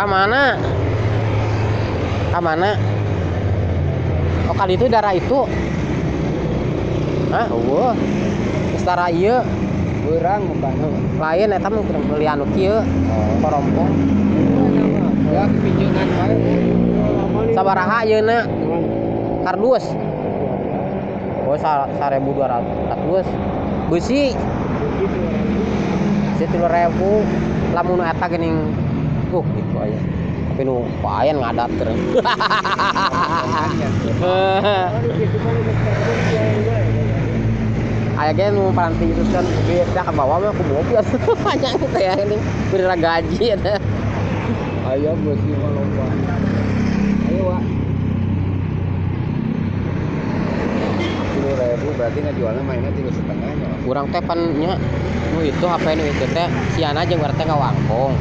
Kamana? Kamana? Oh kali itu darah itu. Hah? Wah. Setara ieu. Beurang bukan. Lain eta mah meuli anu kieu. Porompong. Ya kepinjeunan wae. Sabaraha ayeuna? Kardus. Oh 1.200. Beusi. Beusi 3.000. Lamun eta geuning gitu aya. Tapi nu payan ngadat teh. Aya ge nu paranti itu kan beda ka bawah mah ku mobil. Panjang teh ya ini bener gaji eta. Ayo beusi mah lomba. Ayo Wak. 10.000 berarti ngajualna mainnya 3,5 nya. Urang teh pan nya nu itu HP nu itu teh siana jeung urang teh ngawangkong.